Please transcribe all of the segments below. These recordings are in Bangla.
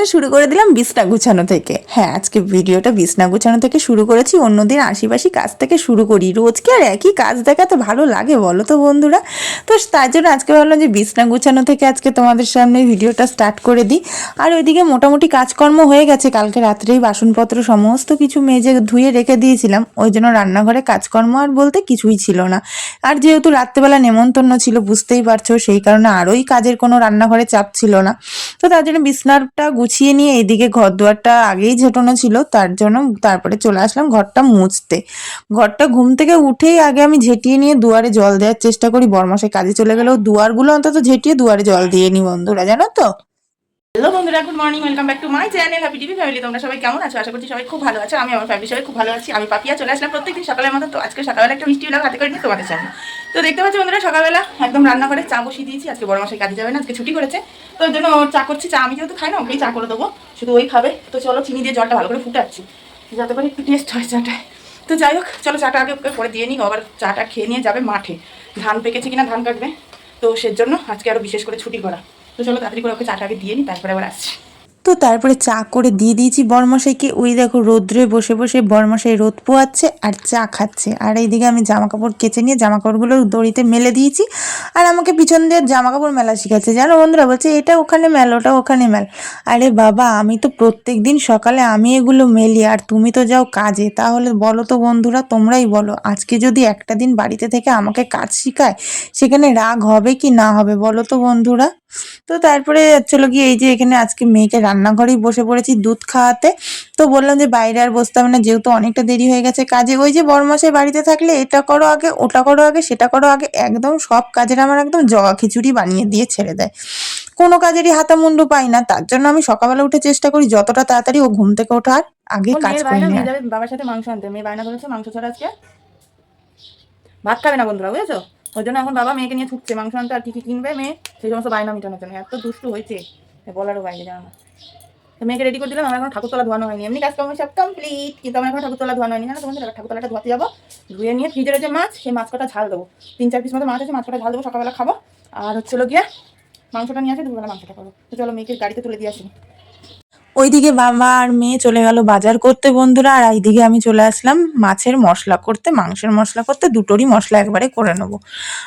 ভিডিওটা শুরু করে দিলাম বিছনা গুছানো থেকে। হ্যাঁ, আজকে ভিডিওটা বিছনা গুছানো থেকে শুরু করেছি, অন্যদিন আশিপাশি কাজ থেকে শুরু করি। রোজকে আর একই কাজ দেখাতে ভালো লাগে বলো তো বন্ধুরা? তো তার জন্য আজকে ভাবলাম যে বিছনা গুছানো থেকে আজকে তোমাদের সামনে ভিডিওটা স্টার্ট করে দিই। আর ওইদিকে মোটামুটি কাজকর্ম হয়ে গেছে, কালকে রাত্রেই বাসনপত্র সমস্ত কিছু মেজে ধুয়ে রেখে দিয়েছিলাম, ওই জন্য রান্নাঘরে কাজকর্ম আর বলতে কিছুই ছিল না। আর যেহেতু রাত্রেবেলা নেমন্তন্ন ছিল বুঝতেই পারছো, সেই কারণে আরোই কাজের কোনো রান্নাঘরে চাপ ছিল না। তো তার জন্য বিছনাটা গুছিয়ে নিয়ে এইদিকে ঘর দুয়ারটা আগেই ঝেঁটানো ছিল, তার জন্য তারপরে চলে আসলাম ঘরটা মুছতে। ঘরটা ঘুম থেকে উঠেই আগে আমি ঝেঁটিয়ে নিয়ে দুয়ারে জল দেওয়ার চেষ্টা করি। বরমশাই কাজে চলে গেলেও দুয়ারগুলো অন্তত ঝেঁটিয়ে দুয়ারে জল দিয়ে নি বন্ধুরা, জানো তো। হ্যালো বন্ধুরা, good morning, welcome back to my channel happy TV family. তোমরা সবাই কেমন আছো? আশা করছি সবাই খুব ভালো আছো। আমি আমার ফ্যামিলি সবাই খুব ভালো আছি। আমি পাপিয়া চলে আসলাম প্রত্যেকদিন সকালের মতো। তো আজকে সকালবেলা একটা মিষ্টি ব্লগ হাতে করে নিয়ে তোমাদের সামনে। তো দেখতে পাচ্ছি বন্ধুরা, সকালবেলা একদম রান্না করে চা বসিয়ে দিয়েছি। আজকে বড় মশাই কাজে যাবে না, আজকে ছুটি করেছে, তো ওই জন্য চা করছি। চা আমি যেহেতু খাই না, ওকেই চা করে দেবো, শুধু ওই খাবে। তো চলো চিনি দিয়ে জলটা ভালো করে ফুটাচ্ছি যাতে করে একটু টেস্ট হয় চাটায়। তো যাই হোক, চলো চাটা আগে ওকে করে দিয়ে নিই। আবার চাটা খেয়ে নিয়ে যাবে মাঠে, ধান পেকেছে কিনা ধান কাটবে, তো সেজন্য আজকে আরও বিশেষ করে ছুটি করা। তো চলো তাড়াতাড়ি করে ওকে চাটা আগে দিয়ে নিই, তারপরে আবার আসছি। তো তারপরে চা করে দিয়ে দিয়েছি বরমশাইকে। ওই দেখো রোদ্রে বসে বসে বরমশাই রোদ পোয়াচ্ছে আর চা খাচ্ছে। আর এইদিকে আমি জামা কাপড় কেচে নিয়ে জামা কাপড়গুলো দড়িতে মেলে দিয়েছি। আর আমাকে পিছন দিয়ে জামা কাপড় মেলা শিখাচ্ছে, জানো বন্ধুরা, বলছে এটা ওখানে মেল, ওটা ওখানে মেল। আরে বাবা, আমি তো প্রত্যেক দিন সকালে আমি এগুলো মেলি, আর তুমি তো যাও কাজে। তাহলে বলো তো বন্ধুরা, তোমরাই বলো, আজকে যদি একটা দিন বাড়িতে থেকে আমাকে কাজ শিখায়, সেখানে রাগ হবে কি না হবে বলো তো বন্ধুরা? তো তারপরে চলো গিয়ে এই যে এখানে আজকে মেয়েকে রান্নাঘরেই বসে পড়েছি দুধ খাওয়াতে। তো বললাম যে বাইরে আর বসতে হবে না, যেহেতু অনেকটা দেরি হয়ে গেছে কাজে। ওই যে বরমাসের বাড়িতে থাকলে এটা করো আগে, ওটা করো আগে, সেটা করো আগে, একদম সব কাজের আমার একদম জগা খিচুড়ি বানিয়ে দিয়ে ছেড়ে দেয়। কোনো কাজেরই হাতা মুন্ডু পাই না। তার জন্য আমি সকালবেলা উঠে চেষ্টা করি যতটা তাড়াতাড়ি ও ঘুম থেকে ওঠার আগে কাজ মেয়ের করে বায়না, মেয়ে নেওয়ার। যাবে বাবার সাথে মাংস আনতে। মেয়ে বায়না করেছে মাংস ছাড়া আজকে ভাত খাবে না বন্ধুরা, বুঝেছো? ওই জন্য এখন বাবা মেয়েকে নিয়ে ছুটছে মাংস আনতে। আর কি কি কিনবে মেয়ে, সেই সমস্ত বায়না মিটানোর জন্য। এত দুষ্টু হয়েছে বলারও বাইরে, জানো না। তো মেয়েকে রেডি করে দিলাম। আমার এখন ঠাকুরতলা ধোয়ানো হয়নি, এমনি কাজকর্ম সব কমপ্লিট, কিন্তু আমার এখন ঠাকুরতলা ধোয়ানো হয়নি, জানো তো বন্ধুরা। ঠাকুরতলাটা ধোয়াতে যাবো, ধুয়ে নিয়ে ফ্রিজে রয়েছে মাছ, সেই মাছ কটা ঝাল দেবো। 3-4 পিস মতো মাছ আছে, মাছ কটা ঝাল দেবো, সকালবেলা খাবো। আর হচ্ছে গিয়ে মাংসটা নিয়ে আসে, দুপুরবেলা মাংসটা করবো। তো চলো মেয়েকে গাড়িতে তুলে দিয়ে আসি। ওইদিকে বাবা আর মেয়ে চলে গেল বাজার করতে বন্ধুরা, আর এইদিকে আমি চলে আসলাম মাছের মশলা করতে, মাংসের মশলা করতে, দুটোরই মশলা একবারে করে নেবো।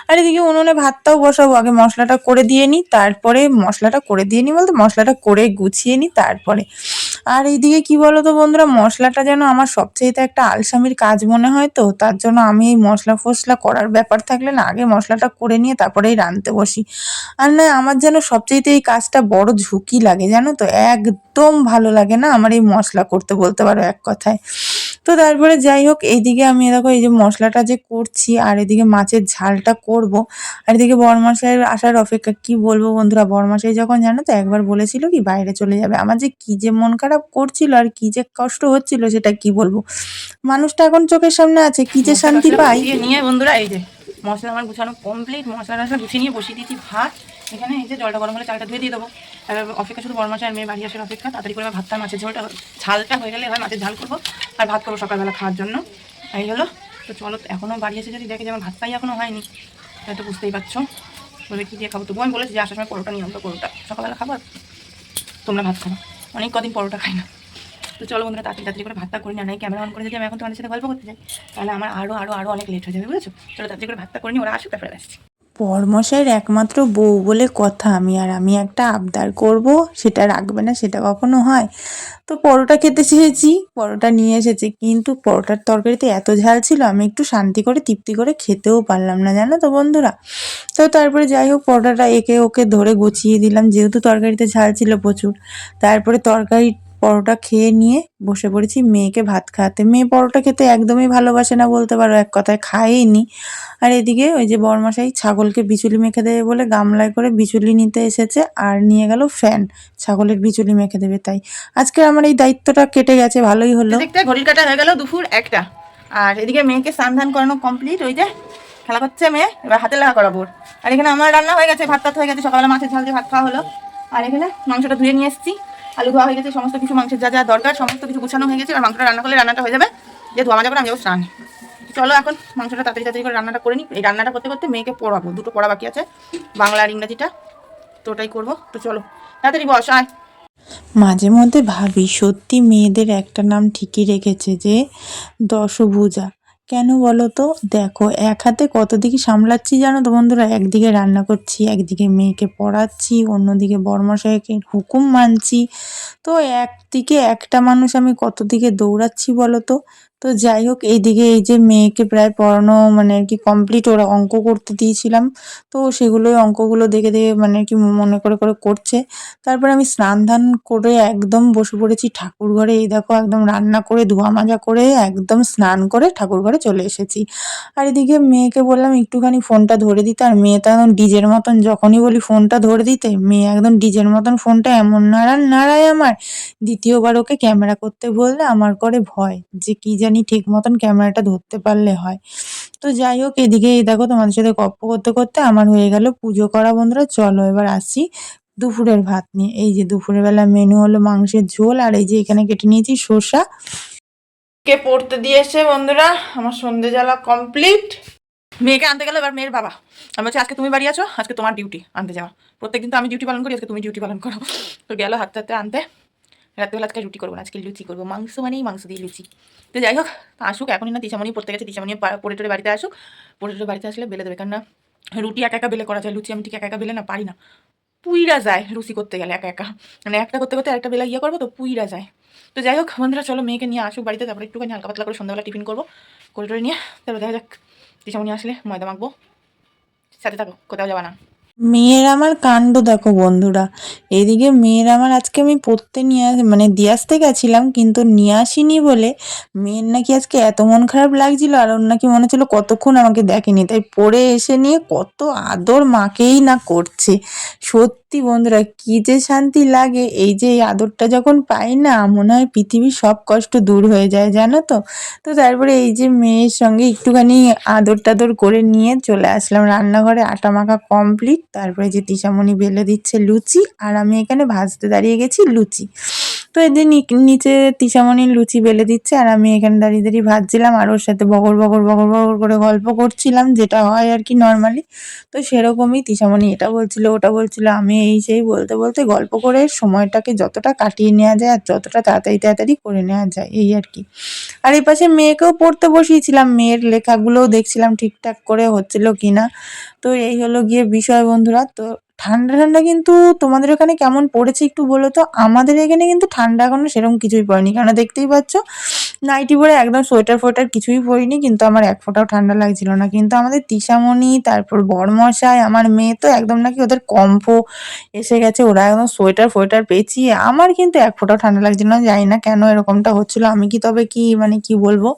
আর এদিকে উনুনে ভাতটাও বসাবো, আগে মশলাটা করে দিয়ে নিই, তারপরে মশলাটা করে দিয়ে নিই বলতে মশলাটা করে গুছিয়ে নিই তারপরে। আর এইদিকে কি বলো তো বন্ধুরা, মশলাটা যেন আমার সবচেয়েতে একটা আলসামির কাজ মনে হয়। তো তার জন্য আমি এই মশলা ফসলা করার ব্যাপার থাকলে না, আগে মশলাটা করে নিয়ে তারপরেই রাঁধতে বসি। আর না, আমার যেন সবচেয়েতে এই কাজটা বড় ঝুঁকি লাগে, জানো তো, একদম ভালো লাগে না আমার এই মশলা করতে, বলতে পারো এক কথায়। তো তারপরে যাই হোক, এইদিকে আমি দেখো এই যে মশলাটা যে করছি, আর এদিকে মাছের ঝালটা করব। আর এদিকে বরমাসাইয়ের আসার অপেক্ষা। কি বলবো বন্ধুরা, বরমাসাই যখন জানো তো একবার বলেছিল কি বাইরে চলে যাবে, আমার যে কি যে মন খারাপ করছিল আর কি যে কষ্ট হচ্ছিল সেটা কি বলবো। মানুষটা এখন চোখের সামনে আছে, কি যে শান্তি পাই। গুছিয়ে নিয়ে বন্ধুরা, এই যে মশলা আমার গুছানো কমপ্লিট। মশলা টশলা গুছিয়ে নিয়ে বসিয়ে দিয়েছি ভাত। এখানে এই যে জলটা গরম হলে চালটা ধুয়ে দিয়ে দেবো। অপেক্ষা শুধু বড় মাছের মেয়ে বাড়ি আসার অপেক্ষা। তাড়াতাড়ি করে ভাতটা, মাছের ঝোলটা, ঝালটা হয়ে গেলে এবার মাছের ঝাল করবো আর ভাত করবো সকালবেলা খাওয়ার জন্য। এই হলো। তো চলো, এখনও বাড়ি এসে যদি দেখে যে আমার ভাতটাই এখনও হয়নি, হয়তো বুঝতেই পারছো বলে কী দিয়ে খাবো। তবু আমি বলেছি যে আসার সময় পরোটা নিয়ে আসবো, পরোটা সকালবেলা খাবো আর তোমরা ভাত খাবো। অনেক কদিন পরোটা খাই না। তো চলো বন্ধুরা, তাড়াতাড়ি করে ভাতটা করে না, ক্যামেরা অন করে যদি আমি এখন তোমাদের সাথে গল্প করতে যাই, তাহলে আমার আরও অনেক লেট হয়ে যাবে, বুঝেছো? চলো তাড়াতাড়ি করে ভাতটা করে নিই, ওরা আসুক তারপরে আসছি। বরমশাইয়ের একমাত্র বউ বলে কথা, আমি একটা আবদার করব, সেটা রাখবে না সেটা কখনো হয়? তো পরোটা খেতে চেয়েছি, পরোটা নিয়ে এসেছে, কিন্তু পরোটার তরকারিতে এত ঝাল ছিল আমি একটু শান্তি করে তৃপ্তি করে খেতেও পারলাম না, জানো তো বন্ধুরা। তো তারপরে যাই হোক, পরোটাটা একে ওকে ধরে গুছিয়ে দিলাম, যেহেতু তরকারিতে ঝাল ছিল প্রচুর। তারপরে পরোটা খেয়ে নিয়ে বসে পড়েছি মেয়েকে ভাত খাওয়াতে। মেয়ে পরোটা খেতে একদমই ভালোবাসে না, বলতে পারো এক কথায় খায়ইনি। আর এদিকে ওই যে বরমশাই ছাগলকে বিচুলি মেখে দেবে বলে গামলায় করে বিচুলি নিতে এসেছে, আর নিয়ে গেল ফ্যান, ছাগলের বিচুলি মেখে দেবে। তাই আজকে আমার এই দায়িত্বটা কেটে গেছে, ভালোই হলো। দেখতে ঘড়ির কাটা হয়ে গেল দুপুর 1টা। আর এদিকে মেয়েকে স্নান ধান করানো কমপ্লিট, ওই যে খেলা করছে মেয়ে, এবার হাতে লাগা করাবো। আর এখানে আমার রান্না হয়ে গেছে, ভাত হয়ে গেছে, সকালে মাছের ঝাল দিয়ে ভাত খাওয়া হলো। আর এখানে মাংসটা ধুয়ে নিয়ে এসেছি, আলু ধোয়া হয়ে গেছে, সমস্ত কিছু মাংসের যা যা দরকার সমস্ত কিছু গুছানো হয়ে গেছে। আর মাংসটা রান্না করলে রান্নাটা হয়ে যাবে, যে ধোয়া মাজা করে আমি যাবো স্নান। চলো এখন মাংসটা তাড়াতাড়ি করে রান্নাটা করে নিই। এই রান্নাটা করতে করতে মেয়েকে পড়াবো, দুটো পড়া বাকি আছে, বাংলা আর ইংরাজিটা, তো ওটাই করবো। তো চলো তাড়াতাড়ি বস, আয়। মাঝে মধ্যে ভাবি সত্যি মেয়েদের একটা নাম ঠিকই রেখেছে যে দশভুজা। কেন বলো তো? দেখো এক হাতে কত দিকে সামলাচ্ছি জানো তো বন্ধুরা, একদিকে রান্না করছি, একদিকে মেয়েকে পড়াচ্ছি, অন্যদিকে বড়মশাইকে হুকুম মানছি। তো একদিকে একটা মানুষ আমি কত দিকে দৌড়াচ্ছি বলো তো। তো যাই হোক, এইদিকে এই যে মেয়েকে প্রায় পড়ানো মানে আর কি কমপ্লিট, ওরা অঙ্ক করতে দিয়েছিলাম, তো সেগুলোই অঙ্কগুলো দেখে দেখে মানে আর কি মনে করে করে করছে। তারপরে আমি স্নান ধান করে একদম বসে পড়েছি ঠাকুর ঘরে। এই দেখো একদম রান্না করে ধোয়া মাজা করে একদম স্নান করে ঠাকুর ঘরে চলে এসেছি। আর এদিকে মেয়েকে বললাম একটুখানি ফোনটা ধরে দিতে, আর মেয়ে তো একদম ডিজের মতন, যখনই বলি ফোনটা ধরে দিতে মেয়ে একদম ডিজের মতন ফোনটা এমন নাড়ায় আমার। দ্বিতীয়বার ওকে ক্যামেরা করতে বললে আমার করে ভয়, যে কি জানি ঠিক মতন ক্যামেরাটা ধরতে পারলে হয়। তো যাই হোক, এদিকে এই দেখো তোমাদের সাথে গল্প করতে করতে আমার হয়ে গেল পুজো করা বন্ধুরা। চলো এবার আসি দুপুরের ভাত নিয়ে। এই যে দুপুরের বেলা মেনু হলো মাংসের ঝোল, আর এই যে এখানে কেটে নিয়েছি শসা। কে পড়তে দিয়েছে বন্ধুরা, আমার সন্ধে জ্বালা কমপ্লিট। মেয়েকে আনতে গেল এবার মেয়ের বাবা। আমি বলছি আজকে তুমি বাড়ি আছো, আজকে তোমার ডিউটি আনতে যাওয়া। প্রত্যেকদিন তো আমি ডিউটি পালন করি, আজকে তুমি ডিউটি পালন করো। তো গেল হাতে হাতে আনতে। রাত্রেবেলা আজকে রুটি করবো না, আজকে লুচি করবো, মাংস মানেই মাংস দিয়ে লুচি। তো যাই হোক, আসুক এখনই না, তিশামণি পড়তে গেছে, তিশামণি পড়ে টরে বাড়িতে আসুক। পড়ে টরে বাড়িতে আসলে বেলে দেবে, কেন না রুটি একা একা বেলে করা যায়, লুচি আমি ঠিক একা একা বেলে না পারি না, পুইরা যায় লুচি করতে গেলে একা একা, মানে একটা করতে করতে একটা বেলা ইয়ে করবো তো পুইরা যায়। তো যাই হোক বন্ধুরা, চলো মেয়েকে নিয়ে আসুক বাড়িতে, তারপরে একটুখানি হালকা পাতলা করে সন্ধ্যাবেলা টিফিন করবো, করে টরে নিয়ে তারপর দেখা যাক। তিশামণি আসলে ময়দা মাখবো। সাথে থাকো, কোথাও যাবা না। মেয়ের আমার কাণ্ড দেখো বন্ধুরা। এদিকে মেয়ের আমার আজকে আমি পড়তে মানে দিয়ে আসতে গেছিলাম, কিন্তু নিয়ে আসিনি বলে মেয়ের নাকি আজকে এত মন খারাপ লাগছিল, আর ওর নাকি মনে হচ্ছিল কতক্ষণ আমাকে দেখেনি, তাই পড়ে এসে নিয়ে কত আদর মাকেই না করছে। সত্যি বন্ধুরা, কি যে শান্তি লাগে, এই যে এই আদরটা যখন পাই না, মনে হয় পৃথিবীর সব কষ্ট দূর হয়ে যায় জানো তো। তো তারপরে এই যে মেয়ের সঙ্গে একটুখানি আদর টাদর করে নিয়ে চলে আসলাম রান্নাঘরে। আটা মাখা কমপ্লিট। তারপরে যে তিশামণি বেলে দিচ্ছে লুচি, আর আমি এখানে ভাজতে দাঁড়িয়ে গেছি লুচি। তো এদের নিচে তিশামণির লুচি বেলে দিচ্ছে, আর আমি এখানে দাঁড়িয়ে দাঁড়িয়ে ভাজছিলাম, আর ওর সাথে বগর বগর বগর বগর করে গল্প করছিলাম, যেটা হয় আর কি নর্মালি। তো সেরকমই তিশামণি এটা বলছিল ওটা বলছিল, আমি এই সেই বলতে বলতে গল্প করে সময়টাকে যতটা কাটিয়ে নেওয়া যায় আর যতটা তাড়াতাড়ি তাড়াতাড়ি করে নেওয়া যায়, এই আর কি। আর এই পাশে মেয়েকেও পড়তে বসিয়েছিলাম, মেয়ের লেখাগুলোও দেখছিলাম ঠিকঠাক করে হচ্ছিল কিনা। তো এই হলো গিয়ে বিষয় বন্ধুরা। তো ঠান্ডা ঠান্ডা কিন্তু তোমাদের ওখানে কেমন পড়েছে একটু বলো তো। আমাদের এখানে কিন্তু ঠান্ডা এখনো সেরকম কিছুই পড়েনি, কেন দেখতেই পাচ্ছ নাইটি পরে একদম সোয়েটার ফোয়েটার কিছুই পরিনি, কিন্তু আমার এক ফোঁটাও ঠান্ডা লাগছিল না। কিন্তু আমাদের তিশামণি, তারপর বড়মশাই, আমার মেয়ে তো একদম নাকি ওদের কম্পো এসে গেছে, ওরা একদম সোয়েটার ফোয়েটার পেঁচিয়ে, আমার কিন্তু এক ফোঁটাও ঠান্ডা লাগছিল না। জানি না কেন এরকমটা হচ্ছিল, আমি কি তবে কি মানে কি বলবো।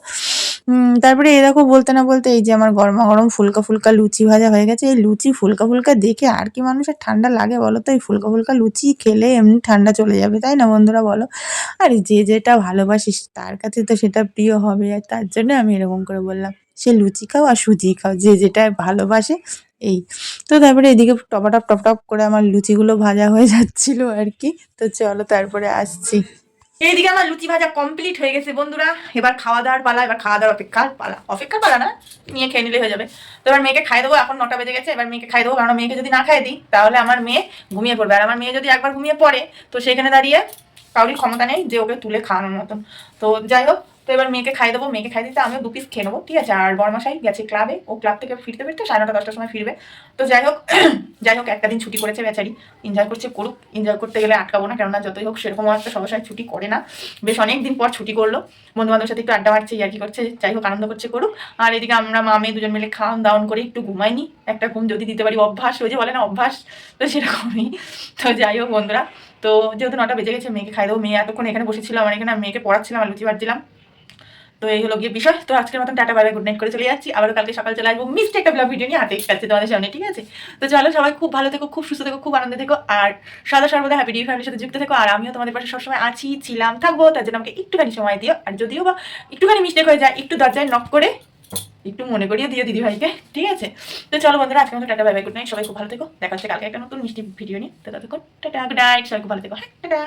তারপরে এই দেখো বলতে না বলতে এই যে আমার গরমা গরম ফুলকা ফুলকা লুচি ভাজা হয়ে গেছে। এই লুচি ফুলকা ফুলকা দেখে আর কি মানুষের ঠান্ডা লাগে বলো তো? এই ফুলকা ফুলকা লুচি খেলে এমনি ঠান্ডা চলে যাবে, তাই না বন্ধুরা বলো? আর যে যেটা ভালোবাসিস তার কাছে তো সেটা প্রিয় হবে, আর তার জন্য আমি এরকম করে বললাম। সে লুচি খাও আর সুজি খাও, যে যেটা ভালোবাসে, এই। তো তারপরে এদিকে টপাটপ টপটপ করে আমার লুচিগুলো ভাজা হয়ে যাচ্ছিল আর কি। তো চলো তারপরে আসছি। এইদিকে আমার লুচি ভাজা কমপ্লিট হয়ে গেছে বন্ধুরা। এবার খাওয়া দাওয়ার পালা, এবার খাওয়া দাওয়ার অপেক্ষার পালা না, নিয়ে খেয়ে নিলে হয়ে যাবে। তো এবার মেয়েকে খাই দেবো, এখন 9টা বেজে গেছে, এবার মেয়েকে খাই দেবো, কারণ মেয়েকে যদি না খাই দিই তাহলে আমার মেয়ে ঘুমিয়ে পড়বে, আর আমার মেয়ে যদি একবার ঘুমিয়ে পড়ে তো সেখানে দাঁড়িয়ে কাউরির ক্ষমতা নেই যে ওকে তুলে খাওয়ানোর মতন। তো যাই হোক, তো এবার মেয়েকে খাই দেবো, মেয়েকে খাই দিতে আমিও 2 পিস খেয়ে নেবো, ঠিক আছে। আর বড়মশাই গেছে ক্লাবে, ও ক্লাব থেকে ফিরতে ফিরতে 9:30 10টার সময় ফিরবে। তো যাই হোক যাই হোক, একটা দিন ছুটি করেছে বেচারি, এনজয় করছে, করুক। এনজয় করতে গেলে আটকাবো না, কেননা যতই হোক সেরকম একটা সবাই ছুটি করে না, বেশ অনেক দিন পর ছুটি করলো, বন্ধু বান্ধবের সাথে একটু আড্ডা মারছে, ইয়ার্কি করছে, যাই হোক আনন্দ করছে, করুক। আর এদিকে আমরা মা মেয়ে দুজন মিলে খাওয়ান দাওয়ান করে একটু ঘুমাইনি, একটা ঘুম যদি দিতে পারি অভ্যাস, ওই যে বলে না অভ্যাস, তো সেরকমই। তো যাই হোক বন্ধুরা, তো যেহেতু 9টা বেজে গেছে, মেয়েকে খাই দেবো। মেয়ে এতক্ষণ এখানে বসেছিল আমার এখানে, আমি মেয়েকে পড়াচ্ছিলাম আর লুচি ভাজছিলাম। তো এই হলো গিয়ে বিষয়। তো আজকের মতন tata bye bye, good night করে চলে যাচ্ছি। আবার কালকে সকাল চলে আসবো মিষ্টি একটা ব্লগ ভিডিও নিয়ে হাতে কাছে তোমাদের সামনে, ঠিক আছে। তো চলো সবাই খুব ভালো থেকো, খুব সুস্থ থেকো, খুব আনন্দে থেকো, আর সদা সর্বদা হ্যাপি ডিউ ফ্যামিলির সাথে যুক্ত থেকো। আর আমিও তোমাদের পাশে সবসময় আছি, ছিলাম, থাকবো। তার জন্য আমাকে একটুখানি সময় দিও, আর যদিও বা একটুখানি মিস্টেক হয়ে যায়, একটু দরজায় নক করে একটু মনে করিয়ে দিও দিদি ভাইকে, ঠিক আছে। তো চলো বন্ধুরা, আজকের মতো tata bye bye, good night, সবাই খুব ভালো থেকো। দেখা হচ্ছে কালকে একটা নতুন মিষ্টি ভিডিও নিয়ে। তো ততক্ষণ টাটা, গুড নাইট, সবাই খুব ভালো থেকো, হ্যাঁ টাটা।